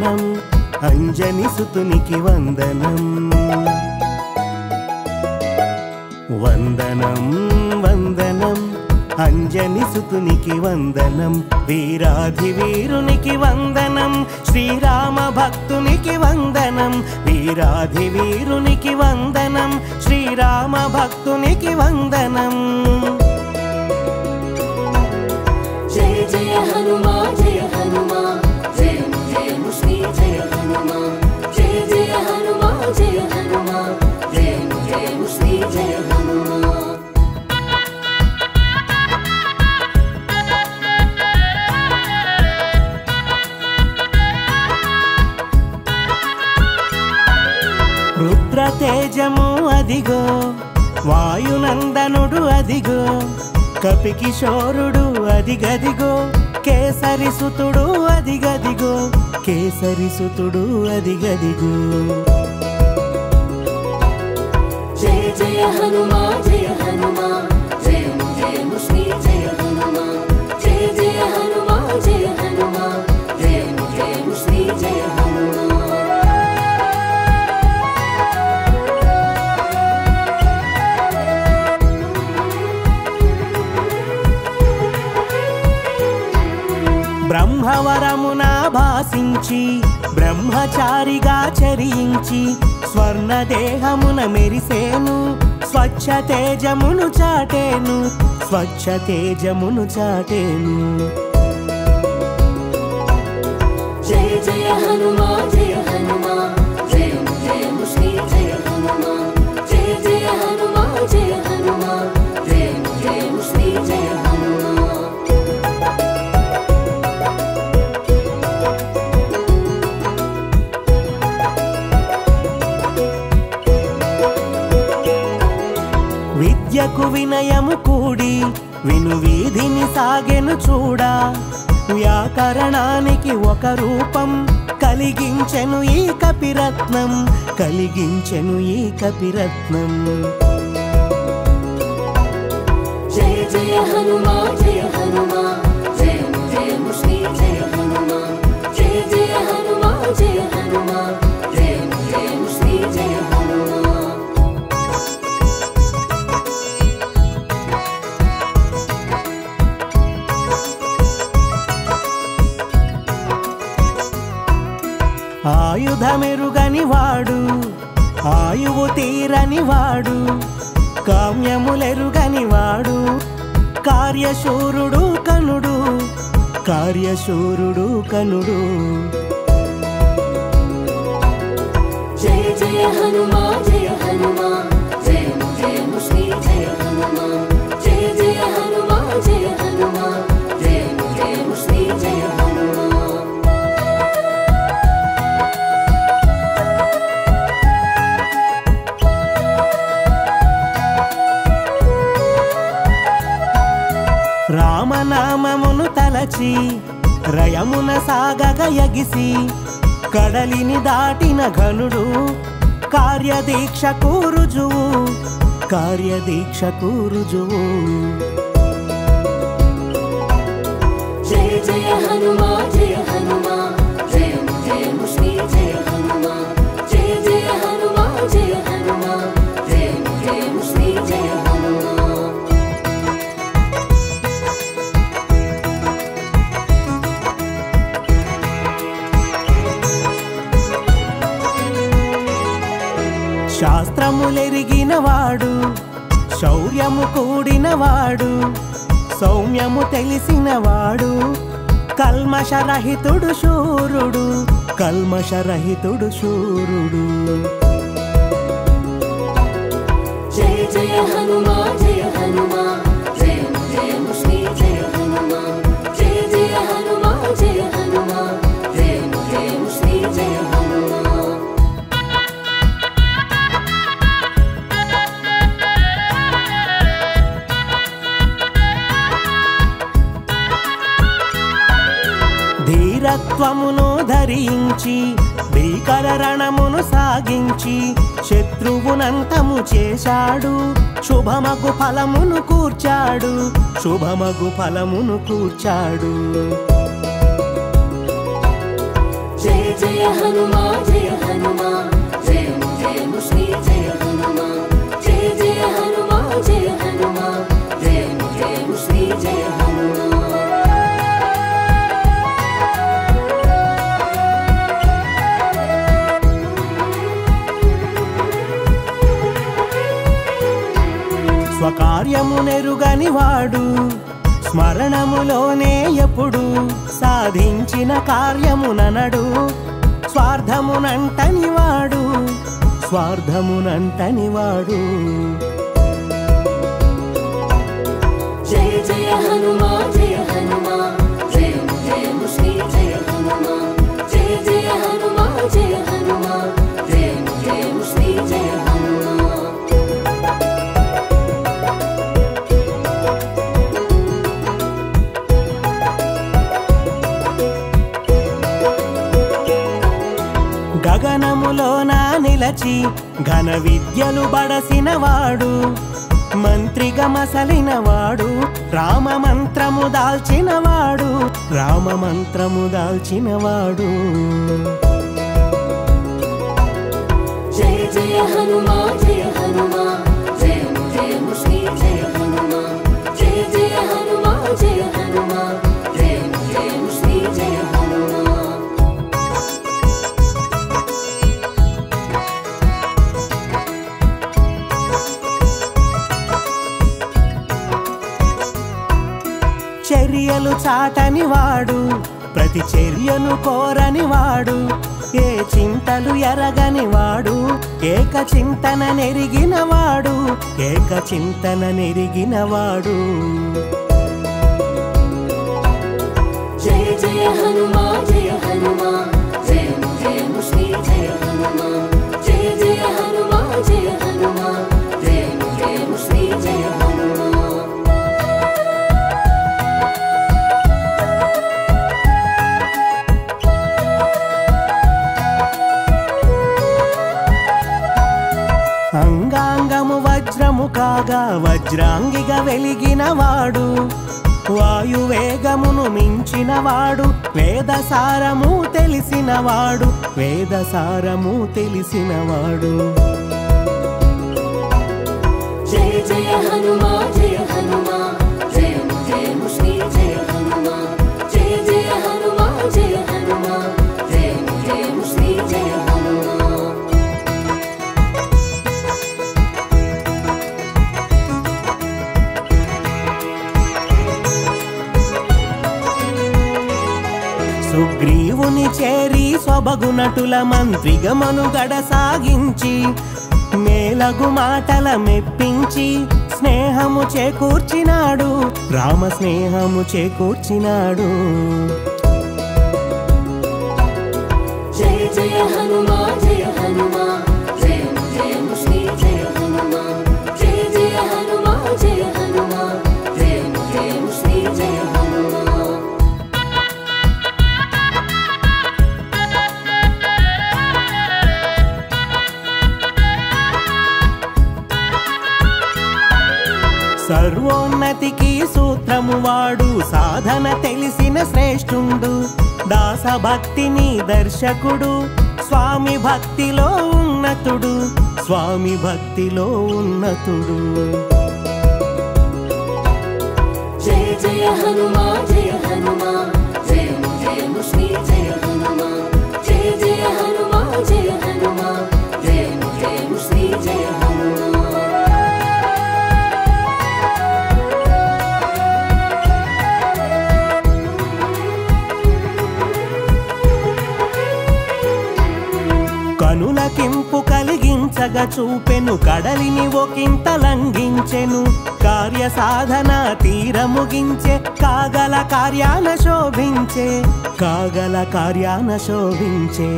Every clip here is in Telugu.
వందనం అంజని సుతునికి వందనం వందనం వందనం అంజని సుతునికి వందనం వీరాధి వీరునికి వందనం శ్రీరామ భక్తునికి వందనం వీరాధి వీరునికి వందనం శ్రీరామ భక్తునికి వందనం జయ జయ హనుమా జయ హనుమా జయము జయము శ్రీ జయ హనుమా జయ జయ హనుమా జయ హనుమా జయము జయము శ్రీ జయ హనుమా రుద్ర తేజము అదిగో వాయునందనుడు అదిగో కపికిశోరుడు అదిగదిగో కేసరి సుతుడు అదిగదిగో కేసరి సుతుడు అదిగదిగో జయ జయ హనుమా జయ హనుమా జయము జయము శ్రీ జయ హనుమా జయ జయ హనుమా జయ హనుమా జయము జయము శ్రీ జయ హనుమా బ్రహ్మవరమున భాసించి బ్రహ్మచారిగా చరించి స్వర్ణదేహమున మెరిసేను స్వచ్ఛ తేజమును చాటేను స్వచ్ఛ తేజమును చాటేను జయ జయ హనుమా జయ హనుమా జయము జయము శ్రీ జయ హనుమా జయ జయ హనుమా జయ హనుమా జయము జయము శ్రీ జయ హనుమా విద్యకు వినయము కూడి విను వీధిని సాగెను చూడా వ్యాకరణానికి ఒక రూపం కలిగించెను ఈ కపిరత్నం కలిగించెను ఈ కపిరత్నం జయ జయ హనుమా జయ హనుమా జయము జయము శ్రీ జయ హనుమా జయ జయ హనుమా జయ హనుమా జయము జయము శ్రీ జయ హనుమా ఆయుధమెరుగని వాడు ఆయువు తీరని వాడు కామ్యములెరుగని వాడు కార్యశూరుడు కనుడు కార్యశూరుడు కనుడు జయ జయ హనుమా జయ హనుమా జయము జయము శ్రీ జయ హనుమా జయ జయ హనుమా జయ హనుమా జయము జయము శ్రీ జయ హనుమా రామనామమును తలచి రయమున సాగగ యగిసి కడలిని దాటిన ఘనుడు కార్యదీక్షకు రుజువు కార్యదీక్షకు రుజువు జయ జయ హనుమా జయ హనుమా జయము జయము శ్రీ జయ హనుమా జయ జయ హనుమా జయ హనుమా జయము జయము శ్రీ జయ హనుమా శాస్త్రములెరిగినవాడు శౌర్యము కూడినవాడు సౌమ్యము తెలిసినవాడు కల్మషరహితుడు శూరుడు కల్మషరహితుడు శూరుడు జయ జయ హనుమా జయ హనుమా జయము జయము శ్రీ జయ హనుమా జయ జయ హనుమా జయ హనుమా జయము జయము శ్రీ జయ హనుమా ధీరత్వమును ధరించి భీకర రణమును సాగించి శత్రువునంతము చేశాడు శుభమగు ఫలమును కూర్చాడు శుభమగు ఫలమును కూర్చాడు జయ జయ హనుమా జయ హనుమా జయము జయము శ్రీ జయ హనుమా జయ జయ హనుమా జయ హనుమా జయము జయము శ్రీ జయ హనుమా స్వకార్యము నెరుగని వాడు స్మరణములోనే ఎప్పుడు సాధించిన కార్యముననడు స్వార్థమునంటని వాడు జయ జయ హనుమా జయ హనుమా జయము జయము శ్రీ జయ హనుమా జయ జయ హనుమా జయ హనుమా జయము జయము శ్రీ జయ హనుమా గగనములోన నిలచి ఘన విద్యలు బడసినవాడు మంత్రిగా మసలినవాడు రామమంత్రము దాల్చినవాడు జయ జయ హనుమా జయ హనుమా జయము జయము శ్రీ జయ హనుమా జయ జయ హనుమా జయ హనుమా జయము జయము శ్రీ జయ హనుమా చర్యలు చాటని వాడు ప్రతి చర్యను కోరని వాడు ఏ చింతలు ఎరగని వాడు ఏక చింతన నెరిగిన వాడు జయ జయ హనుమా జయ హనుమా జయము జయము శ్రీ జయ హనుమా జయ జయ హనుమా జయ హనుమా జయము జయము శ్రీ జయ హనుమా అంగాంగము వజ్రము కాగా వజ్రాంగిగా వెలిగినవాడు వాయువేగమును మించినవాడు వేదసారము తెలిసినవాడు జయ జయ హనుమా జయ హనుమా జయము జయము శ్రీ జయ హనుమా జయ జయ హనుమా జయ హనుమా జయము జయము శ్రీ జయ హనుమా సుగ్రీవుని చేరి స్వబగునటుల మంత్రిగా మనుగడ సాగించి మేలగు మాటల మెప్పించి స్నేహము చేకూర్చినాడు రామ స్నేహము చేకూర్చినాడు జయ జయ హనుమా జయ హనుమా జయము జయము శ్రీ జయ హనుమా జయ జయ హనుమా జయ హనుమా జయము జయము శ్రీ జయ హనుమా సర్వోన్నతికి సూత్రము వాడు సాధన తెలిసిన శ్రేష్ఠుండు దాసభక్తిని దర్శకుడు స్వామి భక్తిలో ఉన్నతుడు జయ జయ హనుమా జయ హనుమా జయము జయము శ్రీ జయ హనుమా జయ జయ హనుమా జయ హనుమా జయము జయము శ్రీ జయ హనుమా కనులకింపు కలిగించగా చూపెను కడలిని ఒకంత లంఘించెను కార్య సాధన తీర ముగించే కాగల కార్యాన శోభించే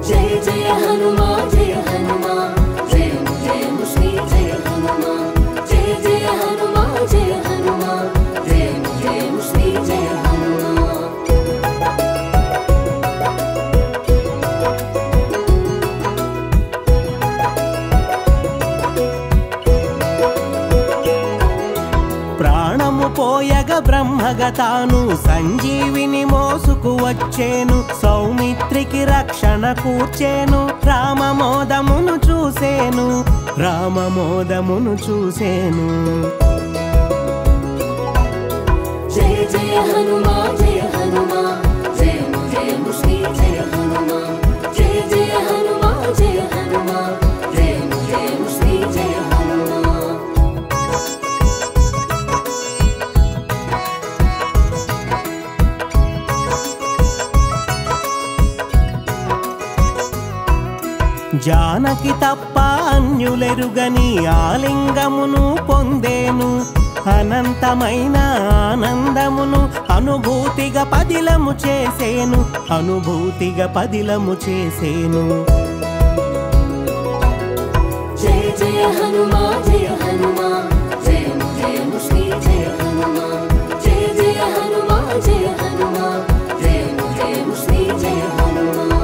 జయ జయ హనుమా జయ హనుమా జయము జయము శ్రీ జయ హనుమా జయ జయ హనుమా జయ హనుమా జయము జయము శ్రీ జయ హనుమా పోయగ బ్రహ్మగ తాను సంజీవిని మోసుకు వచ్చేను సౌమిత్రికి రక్షణ కూర్చేను రామమోదమును చూసేను రామమోదమును చూసేను జయ జయ హనుమా జయ హనుమా జయము జయము శ్రీ జయ హనుమా జయ జయ హనుమా జయ హనుమా జయము జయము శ్రీ జయ హనుమా జానకి తప్ప అన్యులెరుగని ఆలింగమును పొందేను అనంతమైన ఆనందమును అనుభూతిగా పదిలము చేసేను అనుభూతిగా పదిలము చేసేను జయ జయ హనుమా జయ హనుమా జయము జయము శ్రీ జయ హనుమా జయ జయ హనుమా జయ హనుమా జయము జయము శ్రీ జయ హనుమా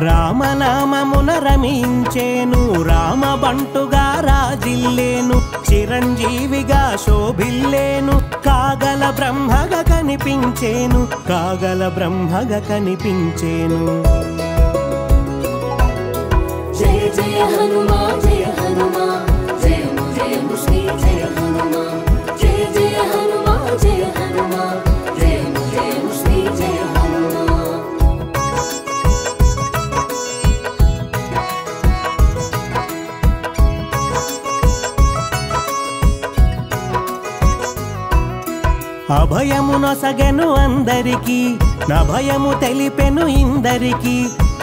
రామనామమున రమించేను రామబంటుగా రాజిల్లేను చిరంజీవిగా శోభిల్లేను కాగల బ్రహ్మగా కనిపించేను కాగల బ్రహ్మగా కనిపించేను జయ జయ హనుమా జయ హనుమా జయము జయము శ్రీ జయ హనుమా జయ జయ హనుమా జయ హనుమా జయము జయము శ్రీ జయ హనుమా అభయమునొసగెను అందరికి నభయము తెలిపెను ఇందరికి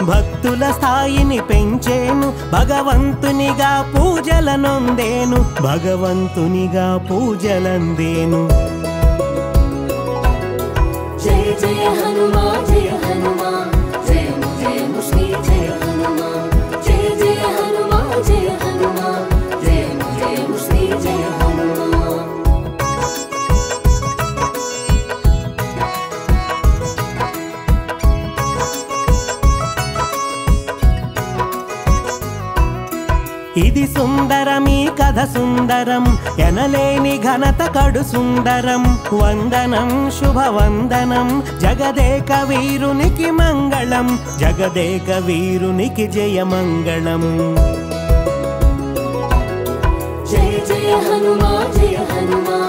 భక్తుల స్థాయిని పెంచేను భగవంతునిగా పూజలనొందేను భగవంతునిగా పూజలందేను జయ జయ హనుమా జయ హనుమా జయము జయము శ్రీ జయ హనుమా జయ జయ హనుమా జయ హనుమా జయము జయము శ్రీ జయ హనుమా ఇది సుందరమీ కథ సుందరం ఎనలేని ఘనత కడు సుందరం వందనం శుభవందనం జగదేక వీరునికి మంగళం జగదేక వీరునికి జయమంగళం జయ జయ హనుమా జయ హనుమా